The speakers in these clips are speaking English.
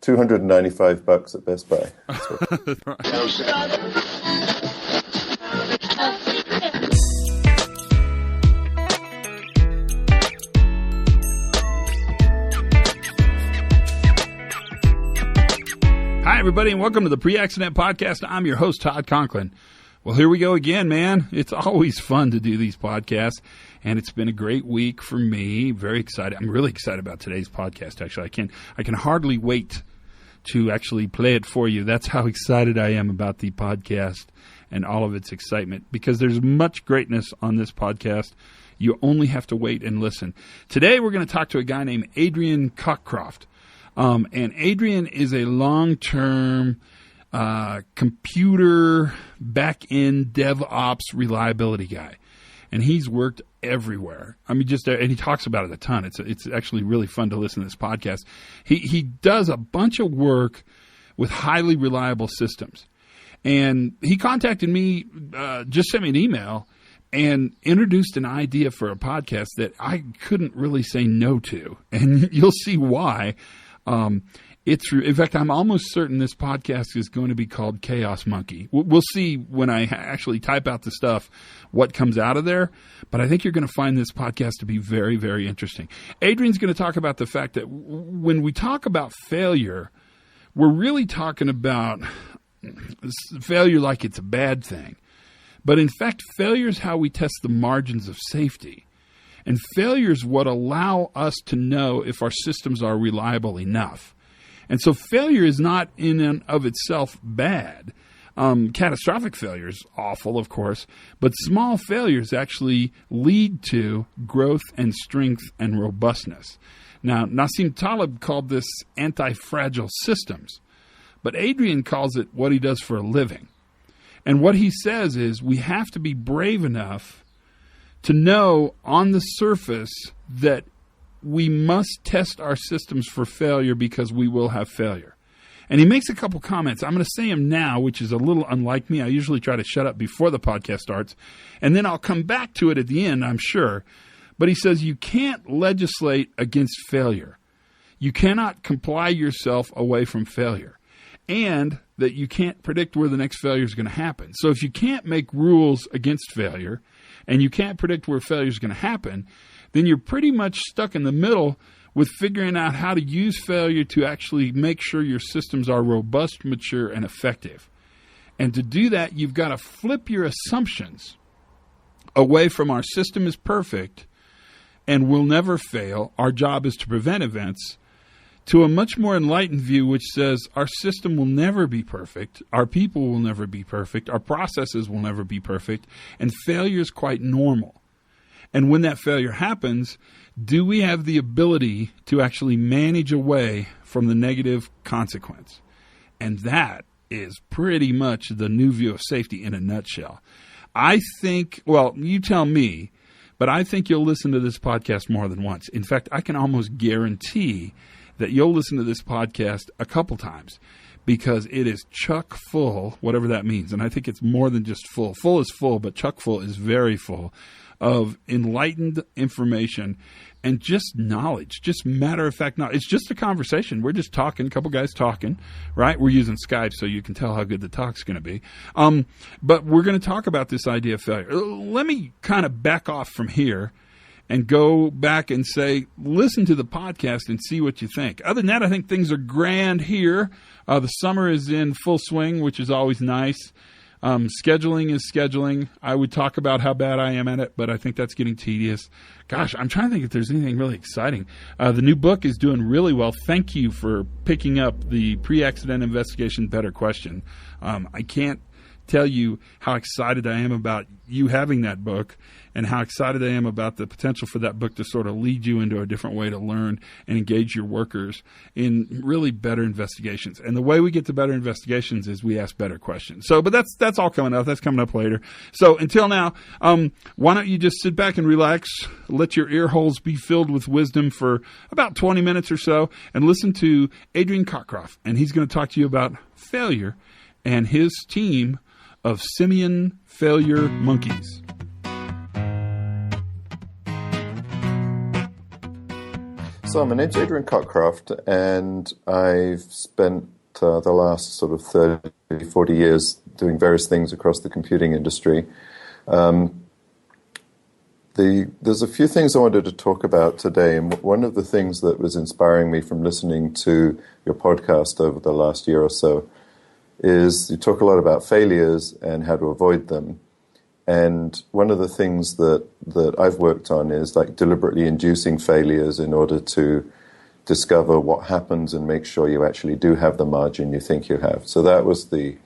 $295 at Best Buy. Hi, everybody, and welcome to the Pre-Accident Podcast. I'm your host, Todd Conklin. Well, here we go again, man. It's always fun to do these podcasts, and it's been a great week for me. Very excited. I'm really excited about today's podcast, actually. I can hardly wait to actually play it for you. That's how excited I am about the podcast and all of its excitement, because there's much greatness on this podcast. You only have to wait and listen. Today, we're going to talk to a guy named Adrian Cockcroft. And Adrian is a long-term computer back-end DevOps reliability guy. And he's worked everywhere. I mean, and he talks about it a ton. It's actually really fun to listen to this podcast. He does a bunch of work with highly reliable systems. And he contacted me, just sent me an email, and introduced an idea for a podcast that I couldn't really say no to. And you'll see why. In fact, I'm almost certain this podcast is going to be called Chaos Monkey. We'll see when I actually type out the stuff what comes out of there, but I think you're going to find this podcast to be very, very interesting. Adrian's going to talk about the fact that when we talk about failure, we're really talking about failure like it's a bad thing. But in fact, failure is how we test the margins of safety. And failure is what allow us to know if our systems are reliable enough. And so failure is not in and of itself bad. Catastrophic failure is awful, of course, but small failures actually lead to growth and strength and robustness. Now, Nassim Taleb called this anti-fragile systems, but Adrian calls it what he does for a living. And what he says is we have to be brave enough to know on the surface that we must test our systems for failure because we will have failure. And he makes a couple comments. I'm going to say them now, which is a little unlike me. I usually try to shut up before the podcast starts, and then I'll come back to it at the end, I'm sure. But he says you can't legislate against failure. You cannot comply yourself away from failure, and that you can't predict where the next failure is going to happen. So if you can't make rules against failure, and you can't predict where failure is going to happen, then you're pretty much stuck in the middle with figuring out how to use failure to actually make sure your systems are robust, mature, and effective. And to do that, you've got to flip your assumptions away from our system is perfect and will never fail, our job is to prevent events, to a much more enlightened view which says our system will never be perfect, our people will never be perfect, our processes will never be perfect, and failure is quite normal. And when that failure happens, do we have the ability to actually manage away from the negative consequence? And that is pretty much the new view of safety in a nutshell. I think, well, you tell me, but I think you'll listen to this podcast more than once. In fact, I can almost guarantee that you'll listen to this podcast a couple times because it is chock full, whatever that means. And I think it's more than just full. Full is full, but chock full is very full of enlightened information and just knowledge, just matter-of-fact knowledge. It's just a conversation. We're just talking, a couple guys talking, right? We're using Skype so you can tell how good the talk's going to be. But we're going to talk about this idea of failure. Let me kind of back off from here and go back and say, listen to the podcast and see what you think. Other than that, I think things are grand here. The summer is in full swing, which is always nice. Scheduling is scheduling. I would talk about how bad I am at it, but I think that's getting tedious. Gosh, I'm trying to think if there's anything really exciting. The new book is doing really well. Thank you for picking up the Pre-Accident Investigation Better Question. I can't tell you how excited I am about you having that book and how excited I am about the potential for that book to sort of lead you into a different way to learn and engage your workers in really better investigations. And the way we get to better investigations is we ask better questions. So, but that's all coming up. That's coming up later. So until now, why don't you just sit back and relax, let your ear holes be filled with wisdom for about 20 minutes or so, and listen to Adrian Cockcroft. And he's going to talk to you about failure and his team of simian failure monkeys. So my name's Adrian Cockcroft, and I've spent the last sort of 30, 40 years doing various things across the computing industry. There's a few things I wanted to talk about today, and one of the things that was inspiring me from listening to your podcast over the last year or so is you talk a lot about failures and how to avoid them. And one of the things that I've worked on is like deliberately inducing failures in order to discover what happens and make sure you actually do have the margin you think you have. So that was the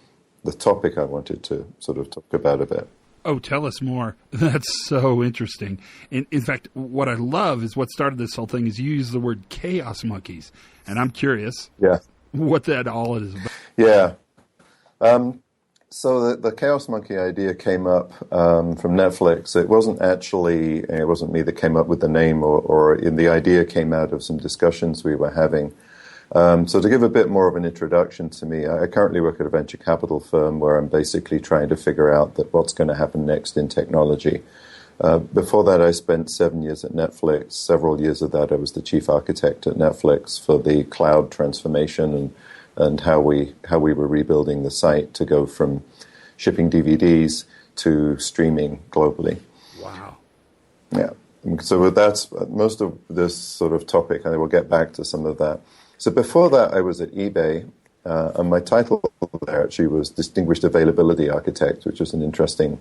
topic I wanted to sort of talk about a bit. Oh, tell us more. That's so interesting. In fact, what I love is what started this whole thing is you use the word chaos monkeys. And I'm curious what that all is about. Yeah. So the Chaos Monkey idea came up from Netflix. It wasn't me that came up with the name, or the idea came out of some discussions we were having. So to give a bit more of an introduction to me, I currently work at a venture capital firm where I'm basically trying to figure out what's going to happen next in technology. Before that, I spent 7 years at Netflix. Several years of that, I was the chief architect at Netflix for the cloud transformation and how we were rebuilding the site to go from shipping DVDs to streaming globally. Wow. Yeah. So that's most of this sort of topic, and I will get back to some of that. So before that, I was at eBay, and my title there actually was Distinguished Availability Architect, which was an interesting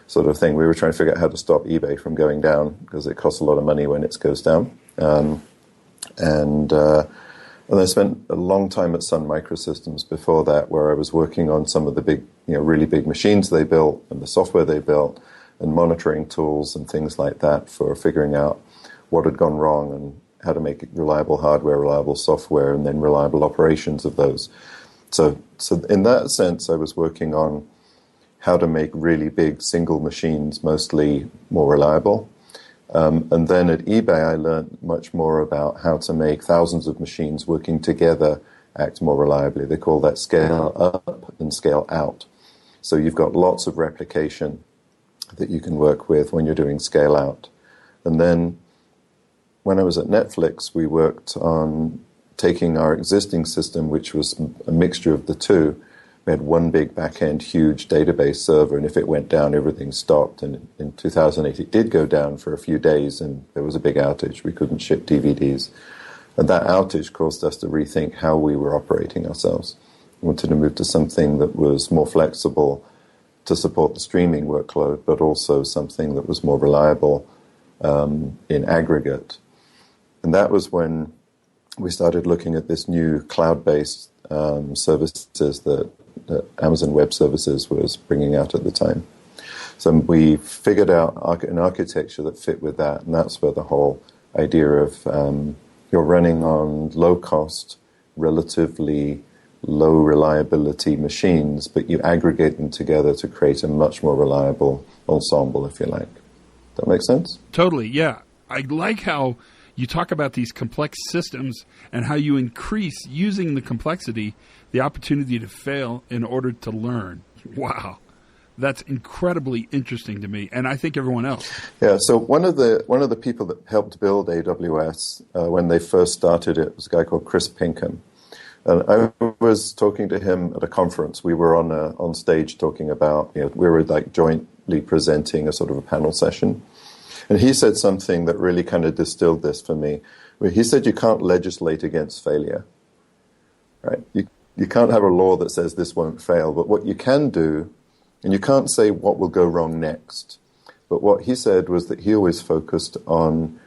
sort of thing. We were trying to figure out how to stop eBay from going down because it costs a lot of money when it goes down. And I spent a long time at Sun Microsystems before that, where I was working on some of the big, really big machines they built and the software they built and monitoring tools and things like that for figuring out what had gone wrong and how to make reliable hardware, reliable software, and then reliable operations of those. So in that sense, I was working on how to make really big single machines mostly more reliable. And then at eBay, I learned much more about how to make thousands of machines working together act more reliably. They call that scale up and scale out. So you've got lots of replication that you can work with when you're doing scale out. And then when I was at Netflix, we worked on taking our existing system, which was a mixture of the two. We had one big back-end, huge database server, and if it went down, everything stopped. And in 2008, it did go down for a few days, and there was a big outage. We couldn't ship DVDs. And that outage caused us to rethink how we were operating ourselves. We wanted to move to something that was more flexible to support the streaming workload, but also something that was more reliable in aggregate. And that was when we started looking at this new cloud-based services that Amazon Web Services was bringing out at the time. So we figured out an architecture that fit with that, and that's where the whole idea of you're running on low-cost, relatively low-reliability machines, but you aggregate them together to create a much more reliable ensemble, if you like. That make sense? Totally, yeah. I like how you talk about these complex systems and how you increase, using the complexity, the opportunity to fail in order to learn. Wow. That's incredibly interesting to me, and I think everyone else. Yeah, so one of the people that helped build AWS when they first started it was a guy called Chris Pinkham. And I was talking to him at a conference. We were on stage talking about, we were like jointly presenting a sort of a panel session. And he said something that really kind of distilled this for me. He said you can't legislate against failure, right? You can't have a law that says this won't fail, but what you can do, and you can't say what will go wrong next, but what he said was that he always focused on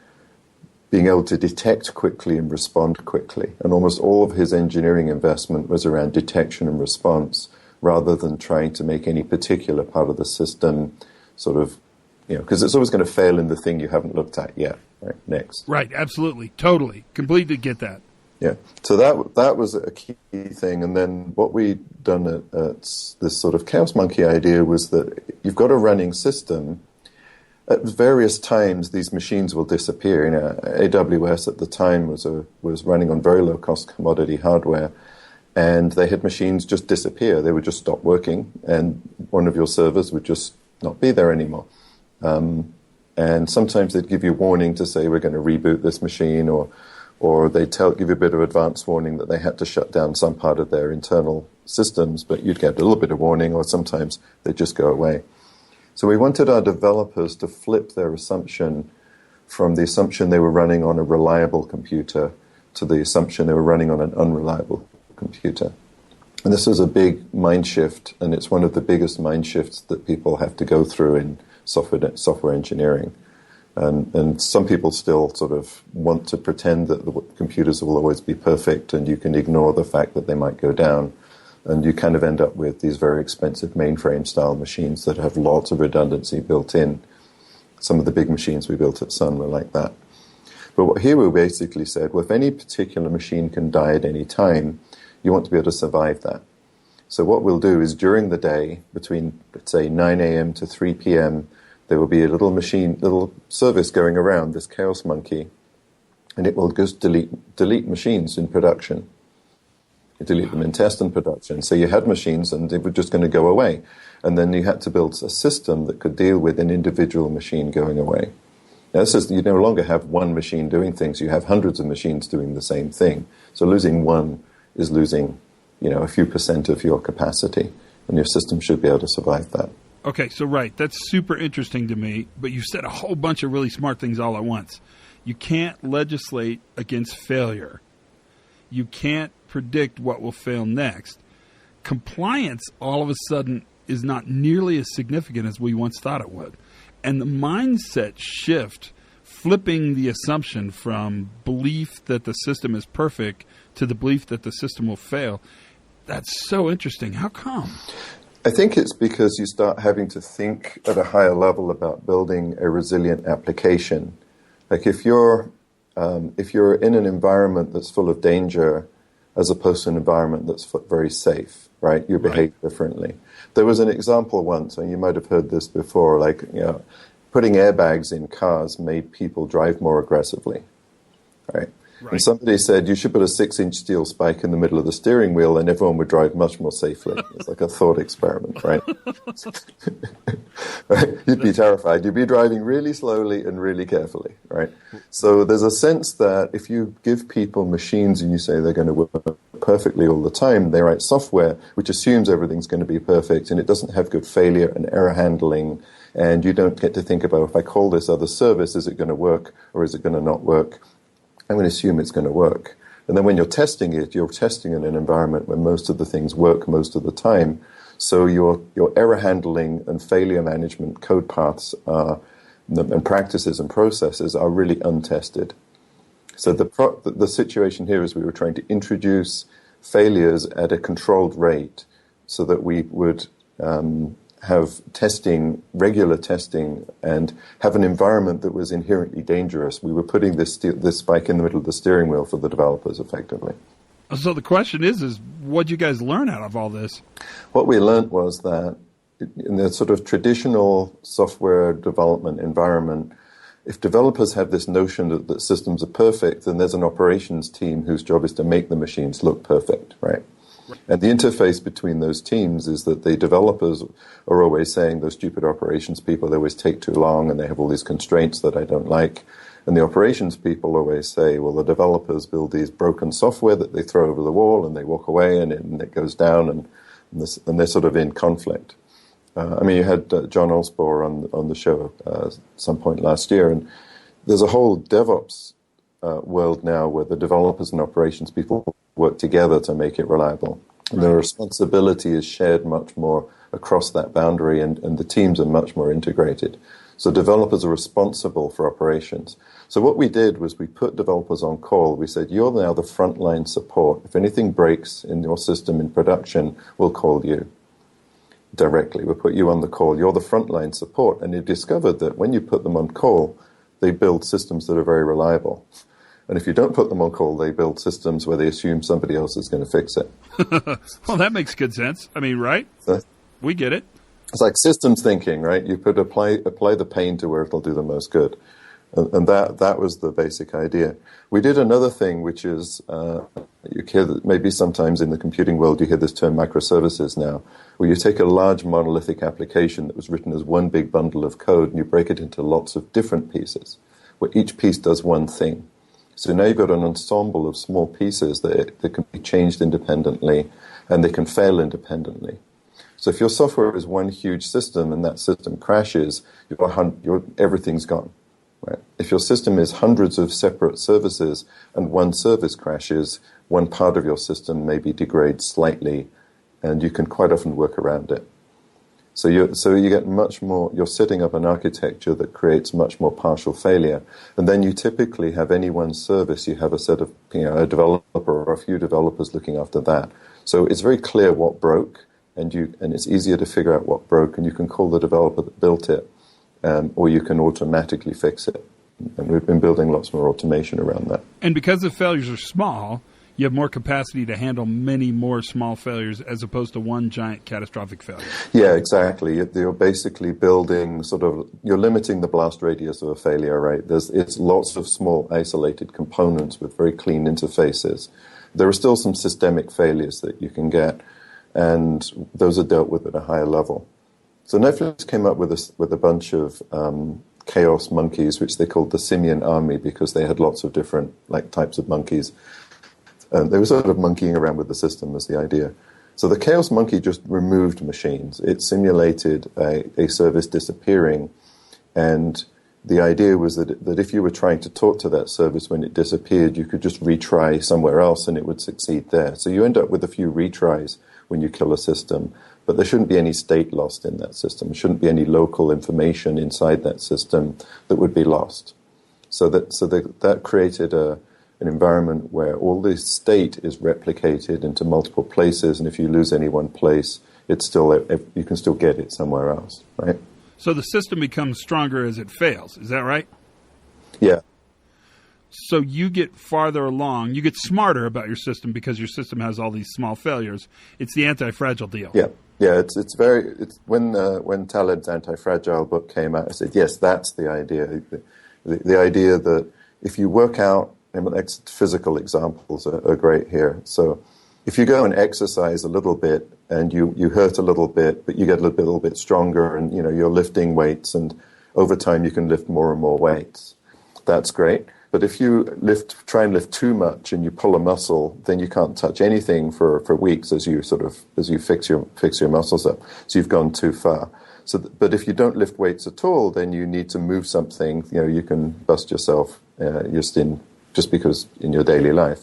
being able to detect quickly and respond quickly. And almost all of his engineering investment was around detection and response rather than trying to make any particular part of the system sort of, because it's always going to fail in the thing you haven't looked at yet. Right, next. Right, absolutely, totally, completely get that. Yeah, so that was a key thing. And then what we'd done at this sort of Chaos Monkey idea was that you've got a running system. At various times, these machines will disappear. AWS at the time was running on very low-cost commodity hardware, and they had machines just disappear. They would just stop working, and one of your servers would just not be there anymore. And sometimes they'd give you a warning to say, we're going to reboot this machine or or they give you a bit of advance warning that they had to shut down some part of their internal systems, but you'd get a little bit of warning, or sometimes they'd just go away. So we wanted our developers to flip their assumption from the assumption they were running on a reliable computer to the assumption they were running on an unreliable computer. And this was a big mind shift, and it's one of the biggest mind shifts that people have to go through in software engineering. And some people still sort of want to pretend that the computers will always be perfect, and you can ignore the fact that they might go down. And you kind of end up with these very expensive mainframe-style machines that have lots of redundancy built in. Some of the big machines we built at Sun were like that. But here we basically said, well, if any particular machine can die at any time, you want to be able to survive that. So what we'll do is during the day, between, let's say, 9 a.m. to 3 p.m., there will be a little service going around, this chaos monkey, and it will just delete machines in production. You delete them in test and production. So you had machines and they were just going to go away. And then you had to build a system that could deal with an individual machine going away. Now, this is, you no longer have one machine doing things. You have hundreds of machines doing the same thing. So losing one is losing, a few % of your capacity. And your system should be able to survive that. Okay, so right. That's super interesting to me. But you said a whole bunch of really smart things all at once. You can't legislate against failure. You can't predict what will fail next. Compliance, all of a sudden, is not nearly as significant as we once thought it would. And the mindset shift, flipping the assumption from belief that the system is perfect to the belief that the system will fail, that's so interesting. How come? I think it's because you start having to think at a higher level about building a resilient application. Like if you're in an environment that's full of danger, as opposed to an environment that's very safe, right? You behave differently. There was an example once, and you might have heard this before, putting airbags in cars made people drive more aggressively, right? And somebody said you should put a 6-inch steel spike in the middle of the steering wheel and everyone would drive much more safely. It's like a thought experiment, right? Right? You'd be terrified. You'd be driving really slowly and really carefully, right? So there's a sense that if you give people machines and you say they're going to work perfectly all the time, they write software which assumes everything's going to be perfect and it doesn't have good failure and error handling, and you don't get to think about, if I call this other service, is it going to work or is it going to not work? I'm going to assume it's going to work. And then when you're testing it, you're testing in an environment where most of the things work most of the time. So your error handling and failure management code paths and practices and processes are really untested. So the situation here is we were trying to introduce failures at a controlled rate so that we would have regular testing, and have an environment that was inherently dangerous. We were putting this spike in the middle of the steering wheel for the developers, effectively. So the question is what did you guys learn out of all this? What we learned was that in the sort of traditional software development environment, if developers have this notion that systems are perfect, then there's an operations team whose job is to make the machines look perfect, right? And the interface between those teams is that the developers are always saying, those stupid operations people, they always take too long and they have all these constraints that I don't like. And the operations people always say, well, the developers build these broken software that they throw over the wall and they walk away and it goes down, and they're sort of in conflict. You had John Olsbor on the show at some point last year, and there's a whole DevOps world now where the developers and operations people work together to make it reliable. And the responsibility is shared much more across that boundary, and the teams are much more integrated. So developers are responsible for operations. So what we did was we put developers on call. We said, you're now the frontline support. If anything breaks in your system in production, we'll call you directly. We'll put you on the call. You're the frontline support. And they discovered that when you put them on call, they build systems that are very reliable. And if you don't put them on call, they build systems where they assume somebody else is going to fix it. Well, that makes good sense. Right? We get it. It's like systems thinking, right? You apply the pain to where it'll do the most good. And that was the basic idea. We did another thing, which is, you hear that maybe sometimes in the computing world you hear this term microservices now, where you take a large monolithic application that was written as one big bundle of code and you break it into lots of different pieces, where each piece does one thing. So now you've got an ensemble of small pieces that can be changed independently and they can fail independently. So if your software is one huge system and that system crashes, everything's gone. Right? If your system is hundreds of separate services and one service crashes, one part of your system maybe degrades slightly, and you can quite often work around it. So you get much more, you're setting up an architecture that creates much more partial failure. And then you typically have any one service, you have a set of, a developer or a few developers looking after that. So it's very clear what broke, and it's easier to figure out what broke, and you can call the developer that built it, or you can automatically fix it. And we've been building lots more automation around that. And because the failures are small, you have more capacity to handle many more small failures as opposed to one giant catastrophic failure. Yeah, exactly. You're basically building you're limiting the blast radius of a failure, right? It's lots of small isolated components with very clean interfaces. There are still some systemic failures that you can get, and those are dealt with at a higher level. So Netflix came up with a bunch of chaos monkeys, which they called the simian army because they had lots of different types of monkeys. And they were sort of monkeying around with the system was the idea. So the chaos monkey just removed machines. It simulated a service disappearing, and the idea was that if you were trying to talk to that service when it disappeared, you could just retry somewhere else and it would succeed there. So you end up with a few retries when you kill a system, but there shouldn't be any state lost in that system. There shouldn't be any local information inside that system that would be lost. So that created an environment where all the state is replicated into multiple places, and if you lose any one place, you can still get it somewhere else, right? So the system becomes stronger as it fails. Is that right? Yeah. So you get farther along, you get smarter about your system because your system has all these small failures. It's the anti-fragile deal. Yeah. It's when Taleb's anti-fragile book came out, I said, yes, that's the idea. The idea that if you work out, and physical examples are great here. So if you go and exercise a little bit and you hurt a little bit, but you get a little bit stronger, and you're lifting weights, and over time you can lift more and more weights. That's great. But if you try and lift too much and you pull a muscle, then you can't touch anything for weeks as you fix your muscles up. So you've gone too far. But if you don't lift weights at all, then you need to move something. You can bust yourself just because in your daily life.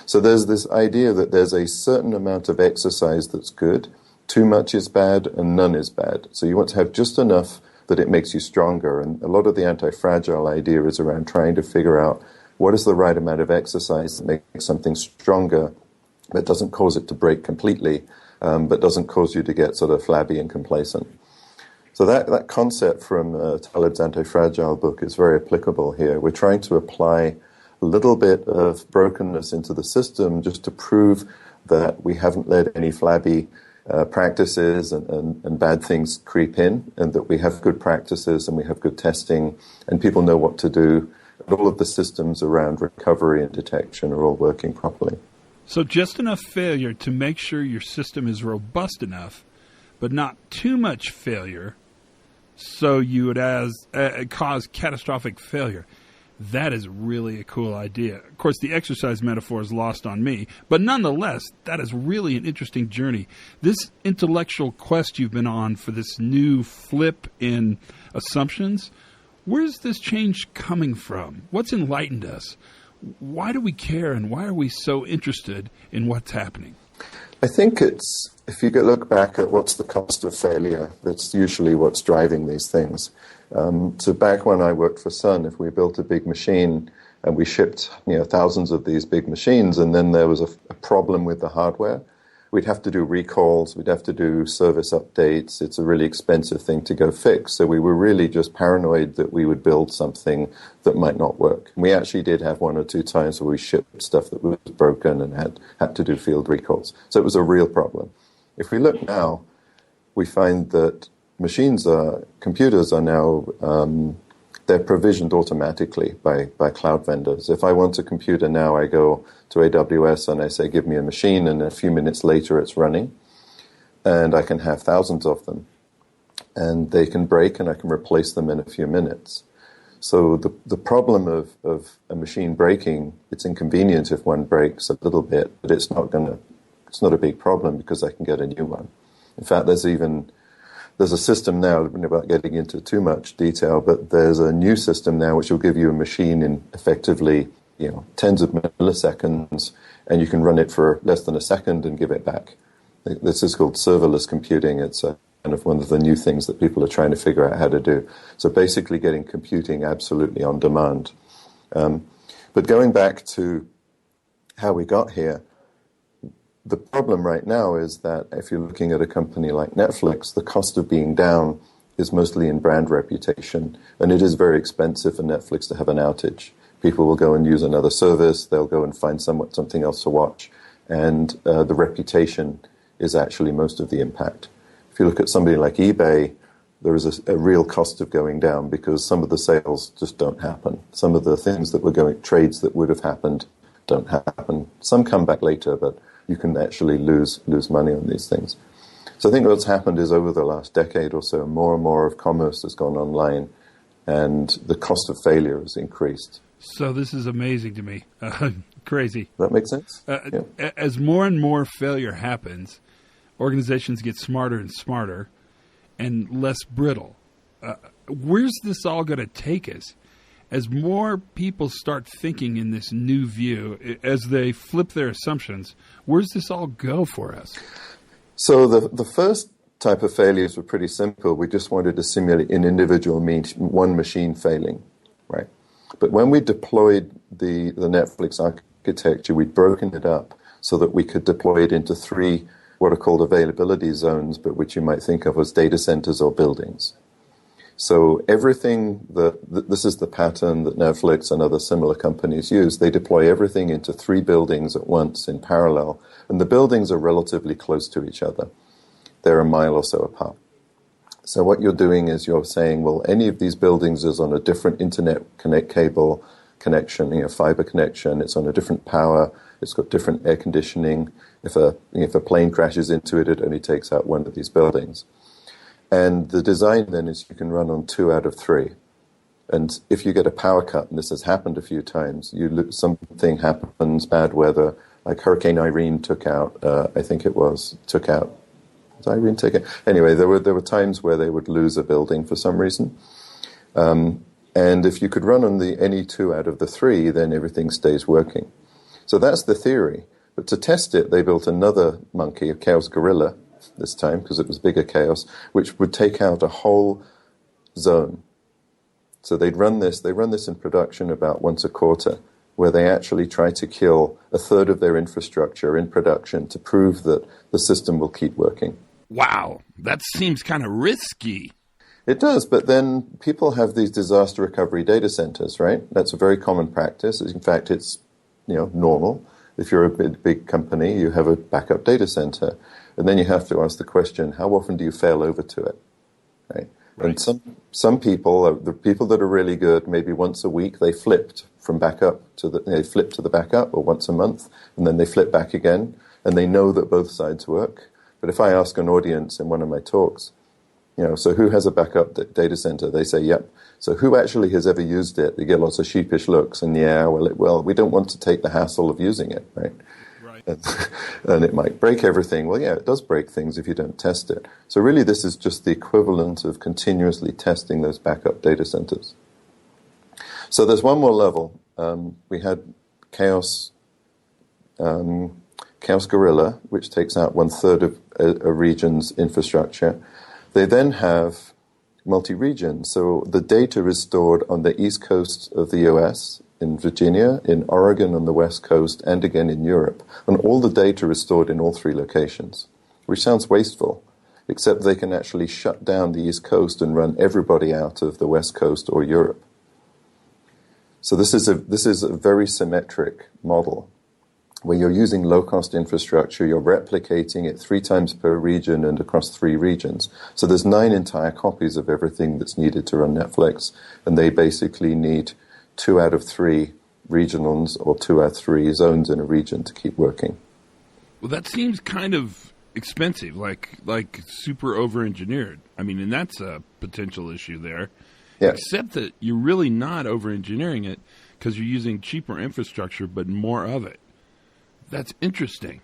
So there's this idea that there's a certain amount of exercise that's good, too much is bad, and none is bad. So you want to have just enough that it makes you stronger. And a lot of the anti-fragile idea is around trying to figure out what is the right amount of exercise that makes something stronger, but doesn't cause it to break completely, but doesn't cause you to get sort of flabby and complacent. So that concept from Taleb's anti-fragile book is very applicable here. We're trying to apply a little bit of brokenness into the system just to prove that we haven't let any flabby practices and bad things creep in, and that we have good practices and we have good testing and people know what to do. And all of the systems around recovery and detection are all working properly. So just enough failure to make sure your system is robust enough, but not too much failure so you would cause catastrophic failure. That is really a cool idea. Of course, the exercise metaphor is lost on me, but nonetheless, that is really an interesting journey. This intellectual quest you've been on for this new flip in assumptions, where's this change coming from? What's enlightened us? Why do we care, and why are we so interested in what's happening? I think if you look back at what's the cost of failure, that's usually what's driving these things. So back when I worked for Sun, if we built a big machine and we shipped thousands of these big machines, and then there was a problem with the hardware, we'd have to do recalls, we'd have to do service updates. It's a really expensive thing to go fix. So we were really just paranoid that we would build something that might not work. And we actually did have one or two times where we shipped stuff that was broken and had to do field recalls. So it was a real problem. If we look now, we find that computers are now, they're provisioned automatically by cloud vendors. If I want a computer now, I go to AWS and I say, give me a machine, and a few minutes later it's running. And I can have thousands of them. And they can break and I can replace them in a few minutes. So the problem of a machine breaking, it's inconvenient if one breaks a little bit, but it's not a big problem because I can get a new one. In fact, there's a system now, without getting into too much detail, but there's a new system now which will give you a machine in effectively, tens of milliseconds, and you can run it for less than a second and give it back. This is called serverless computing. It's kind of one of the new things that people are trying to figure out how to do. So basically getting computing absolutely on demand. But going back to how we got here, the problem right now is that if you're looking at a company like Netflix, the cost of being down is mostly in brand reputation, and it is very expensive for Netflix to have an outage. People will go and use another service, they'll go and find something else to watch, and the reputation is actually most of the impact. If you look at somebody like eBay, there is a real cost of going down because some of the sales just don't happen. Some of the things that were trades that would have happened don't happen. Some come back later, but you can actually lose money on these things. So I think what's happened is over the last decade or so, more and more of commerce has gone online, and the cost of failure has increased. So this is amazing to me. Crazy. Does that make sense? Yeah. As more and more failure happens, organizations get smarter and smarter and less brittle. Where's this all going to take us? As more people start thinking in this new view, as they flip their assumptions, where's this all go for us? So the first type of failures were pretty simple. We just wanted to simulate an individual one machine failing, right? But when we deployed the Netflix architecture, we'd broken it up so that we could deploy it into 3 what are called availability zones, but which you might think of as data centers or buildings. So everything this is the pattern that Netflix and other similar companies use. They deploy everything into 3 buildings at once in parallel, and the buildings are relatively close to each other. They're a mile or so apart. So what you're doing is you're saying, well, any of these buildings is on a different internet cable connection, fiber connection. It's on a different power. It's got different air conditioning. If a plane crashes into it, it only takes out one of these buildings. And the design then is you can run on 2 out of 3. And if you get a power cut, and this has happened a few times, something happens, bad weather, like Hurricane Irene took out, was Irene taken? Anyway, there were times where they would lose a building for some reason. And if you could run on any 2 out of the 3, then everything stays working. So that's the theory. But to test it, they built another monkey, a chaos gorilla, this time, because it was bigger chaos, which would take out a whole zone. So they run this in production about once a quarter, where they actually try to kill a third of their infrastructure in production to prove that the system will keep working. Wow, that seems kind of risky. It does, but then people have these disaster recovery data centers, right? That's a very common practice. In fact, it's normal. If you're a big company, you have a backup data center. And then you have to ask the question, how often do you fail over to it? Right? And some people, the people that are really good, maybe once a week they flipped from backup to the backup, or once a month, and then they flip back again, and they know that both sides work. But if I ask an audience in one of my talks, so who has a backup data center? They say, yep. So who actually has ever used it? They get lots of sheepish looks in the air. Well, we don't want to take the hassle of using it, right? And it might break everything. Well, yeah, it does break things if you don't test it. So really, this is just the equivalent of continuously testing those backup data centers. So there's one more level. We had Chaos Gorilla, which takes out 1/3 of a region's infrastructure. They then have multi-region. So the data is stored on the east coast of the US, in Virginia, in Oregon on the west coast, and again in Europe. And all the data is stored in all 3 locations, which sounds wasteful, except they can actually shut down the east coast and run everybody out of the west coast or Europe. So this is a very symmetric model, where you're using low-cost infrastructure, you're replicating it 3 times per region and across 3 regions. So there's 9 entire copies of everything that's needed to run Netflix, and they basically need 2 out of 3 regionals or 2 out of 3 zones in a region to keep working. Well, that seems kind of expensive, like super over-engineered. I mean, and that's a potential issue there. Yeah. Except that you're really not over-engineering it because you're using cheaper infrastructure but more of it. That's interesting.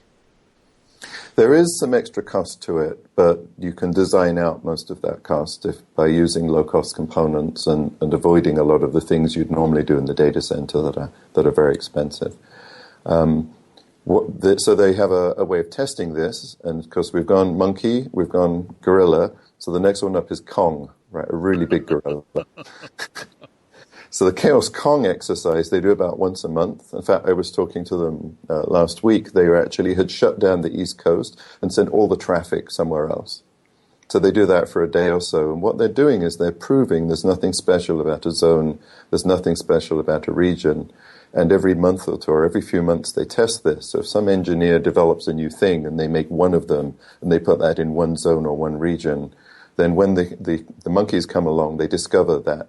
There is some extra cost to it, but you can design out most of that cost by using low-cost components and avoiding a lot of the things you'd normally do in the data center that are very expensive. So they have a way of testing this, and of course we've gone monkey, we've gone gorilla, so the next one up is Kong, right? A really big gorilla. So the Chaos Kong exercise they do about once a month. In fact, I was talking to them last week. They actually had shut down the East Coast and sent all the traffic somewhere else. So they do that for a day or so. And what they're doing is they're proving there's nothing special about a zone, there's nothing special about a region. And every month or two, or every few months, they test this. So if some engineer develops a new thing and they make one of them and they put that in one zone or one region, then when the monkeys come along, they discover that.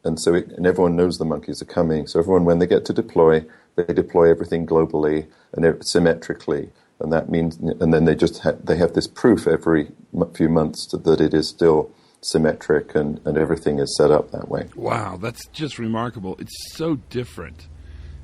And so and everyone knows the monkeys are coming. So everyone, when they get to deploy, they deploy everything globally and symmetrically. And that means, and then they have this proof every few months that it is still symmetric and everything is set up that way. Wow, that's just remarkable. It's so different.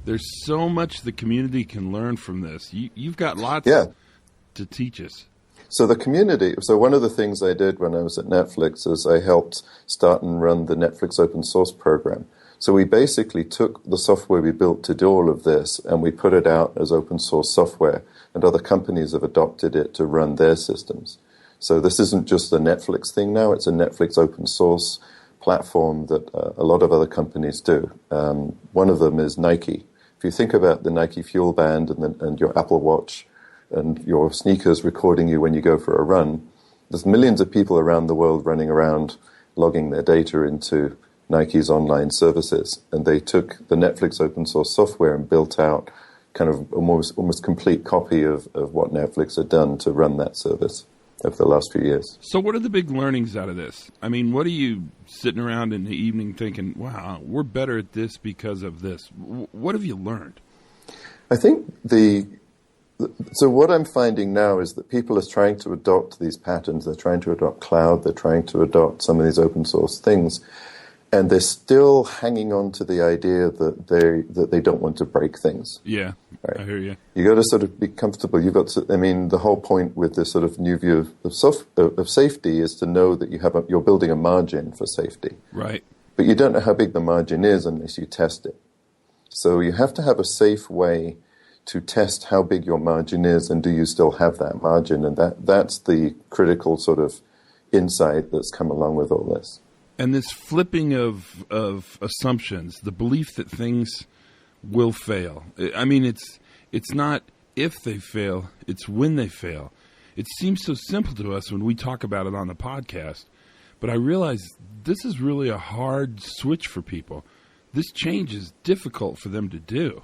There's so much the community can learn from this. You've got lots to teach us. So the community, so one of the things I did when I was at Netflix is I helped start and run the Netflix open source program. So we basically took the software we built to do all of this and we put it out as open source software, and other companies have adopted it to run their systems. So this isn't just a Netflix thing now, it's a Netflix open source platform that a lot of other companies do. One of them is Nike. If you think about the Nike Fuel Band and your Apple Watch and your sneakers recording you when you go for a run, there's millions of people around the world running around logging their data into Nike's online services. And they took the Netflix open source software and built out kind of almost complete copy of what Netflix had done to run that service over the last few years. So what are the big learnings out of this? I mean, what are you sitting around in the evening thinking, wow, we're better at this because of this? What have you learned? I think so what I'm finding now is that people are trying to adopt these patterns. They're trying to adopt cloud. They're trying to adopt some of these open source things. And they're still hanging on to the idea that they don't want to break things. Yeah, right? I hear you. You got to sort of be comfortable. You've got to, I mean, the whole point with this sort of new view of safety is to know that you're building a margin for safety. Right. But you don't know how big the margin is unless you test it. So you have to have a safe way to test how big your margin is and do you still have that margin. And that's the critical sort of insight that's come along with all this. And this flipping of assumptions, the belief that things will fail. I mean, it's not if they fail, it's when they fail. It seems so simple to us when we talk about it on the podcast, but I realize this is really a hard switch for people. This change is difficult for them to do.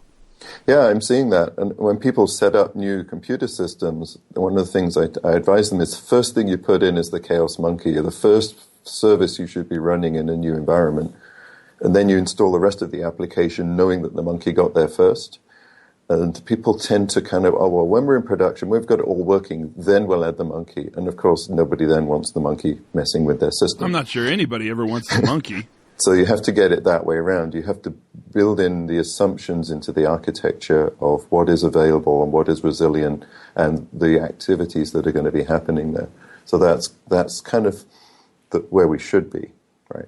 Yeah, I'm seeing that. And when people set up new computer systems, one of the things I advise them is the first thing you put in is the Chaos Monkey, or the first service you should be running in a new environment. And then you install the rest of the application knowing that the monkey got there first. And people tend to kind of, when we're in production, we've got it all working, then we'll add the monkey. And of course, nobody then wants the monkey messing with their system. I'm not sure anybody ever wants the monkey. So you have to get it that way around. You have to build in the assumptions into the architecture of what is available and what is resilient and the activities that are going to be happening there. So that's kind of where we should be, right?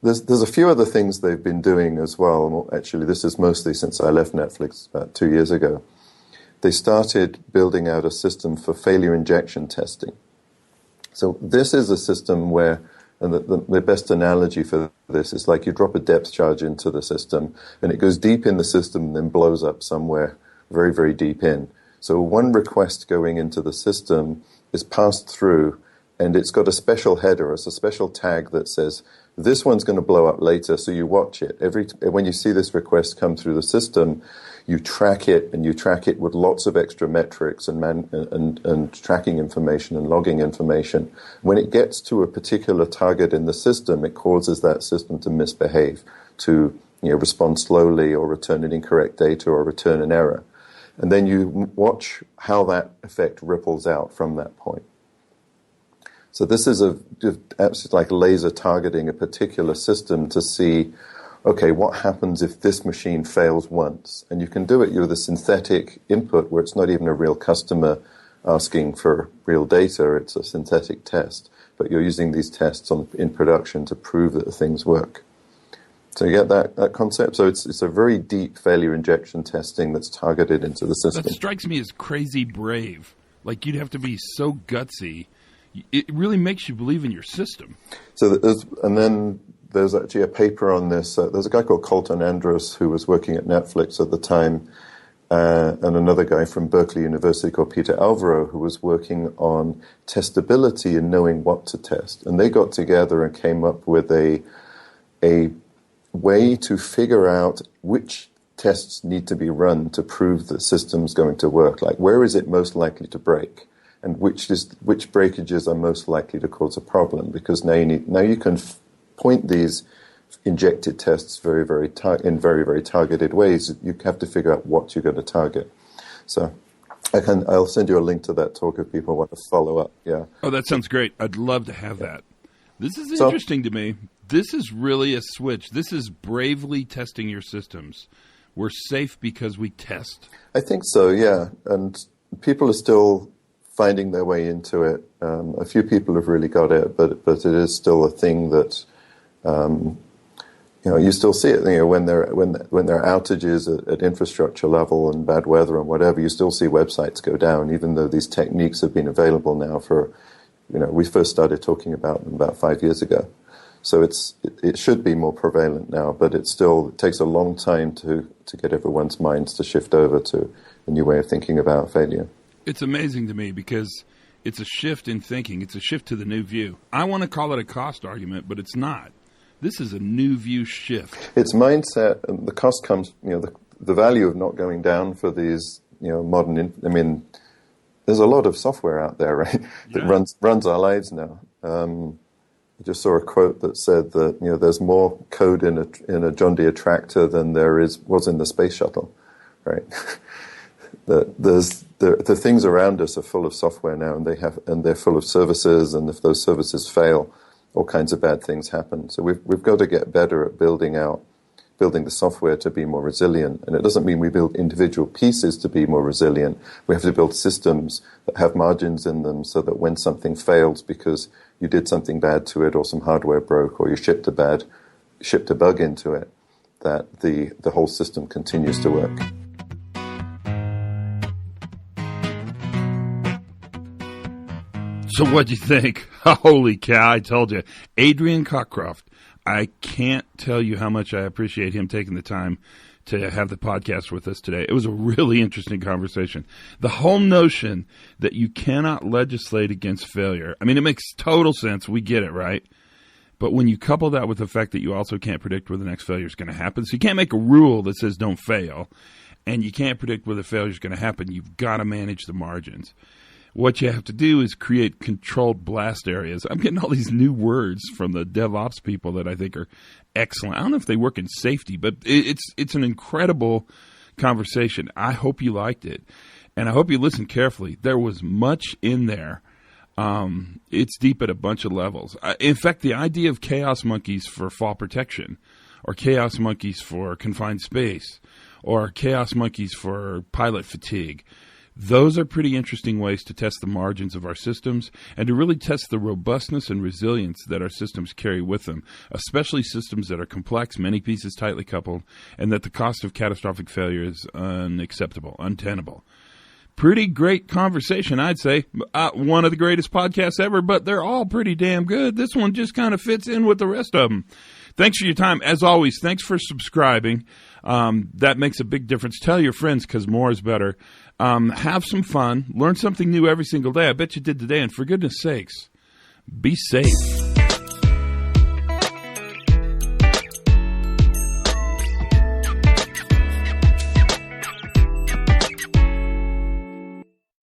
There's a few other things they've been doing as well. Actually, this is mostly since I left Netflix about 2 years ago. They started building out a system for failure injection testing. So this is a system where, and the best analogy for this is like you drop a depth charge into the system and it goes deep in the system and then blows up somewhere very, very deep in. So one request going into the system is passed through and it's got a special header, it's a special tag that says, this one's going to blow up later, so you watch it. When you see this request come through the system, you track it, and you track it with lots of extra metrics and tracking information and logging information. When it gets to a particular target in the system, it causes that system to misbehave, to respond slowly or return an incorrect data or return an error. And then you watch how that effect ripples out from that point. So this is absolutely like laser targeting a particular system to see, okay, what happens if this machine fails once? And you can do it with a synthetic input where it's not even a real customer asking for real data. It's a synthetic test, but you're using these tests in production to prove that the things work. So you get that concept? So it's a very deep failure injection testing that's targeted into the system. That strikes me as crazy brave. Like, you'd have to be so gutsy. It really makes you believe in your system. So there's actually a paper on this. There's a guy called Colton Andrus who was working at Netflix at the time, and another guy from Berkeley University called Peter Alvaro who was working on testability and knowing what to test. And they got together and came up with a way to figure out which tests need to be run to prove the system's going to work. Like, where is it most likely to break? And which breakages are most likely to cause a problem? Because now you can point these injected tests in very, very targeted ways. You have to figure out what you're going to target. So I'll send you a link to that talk if people want to follow up. Yeah. Oh, that sounds great. I'd love to have that. This is interesting to me. This is really a switch. This is bravely testing your systems. We're safe because we test. I think so, yeah. And people are still finding their way into it. A few people have really got it, but it is still a thing that you still see it. When there are outages at infrastructure level and bad weather and whatever, you still see websites go down, even though these techniques have been available now for, we first started talking about them about 5 years ago. So it should be more prevalent now, but it takes a long time to get everyone's minds to shift over to a new way of thinking about failure. It's amazing to me because it's a shift in thinking. It's a shift to the new view. I want to call it a cost argument, but it's not. This is a new view shift. It's mindset, and the cost comes, the value of not going down for these, modern, there's a lot of software out there, right, that runs our lives now. I just saw a quote that said that there's more code in a John Deere tractor than there was in the space shuttle, right? The things around us are full of software now, and they're full of services, and if those services fail, all kinds of bad things happen. So we've got to get better at building the software to be more resilient. And it doesn't mean we build individual pieces to be more resilient. We have to build systems that have margins in them so that when something fails because you did something bad to it or some hardware broke or you shipped a bug into it, that the whole system continues to work. So what'd you think? Holy cow, I told you. Adrian Cockcroft. I can't tell you how much I appreciate him taking the time to have the podcast with us today. It was a really interesting conversation. The whole notion that you cannot legislate against failure. It makes total sense. We get it, right? But when you couple that with the fact that you also can't predict where the next failure is going to happen, so you can't make a rule that says don't fail, and you can't predict where the failure is going to happen, you've got to manage the margins. What you have to do is create controlled blast areas. I'm getting all these new words from the DevOps people that I think are excellent. I don't know if they work in safety, but it's an incredible conversation. I hope you liked it, and I hope you listened carefully. There was much in there. It's deep at a bunch of levels. In fact, the idea of chaos monkeys for fall protection, or chaos monkeys for confined space, or chaos monkeys for pilot fatigue, those are pretty interesting ways to test the margins of our systems and to really test the robustness and resilience that our systems carry with them, especially systems that are complex, many pieces tightly coupled, and that the cost of catastrophic failure is unacceptable, untenable. Pretty great conversation, I'd say. One of the greatest podcasts ever, but they're all pretty damn good. This one just kind of fits in with the rest of them. Thanks for your time. As always, thanks for subscribing. That makes a big difference. Tell your friends because more is better. Have some fun. Learn something new every single day. I bet you did today. And for goodness sakes, be safe.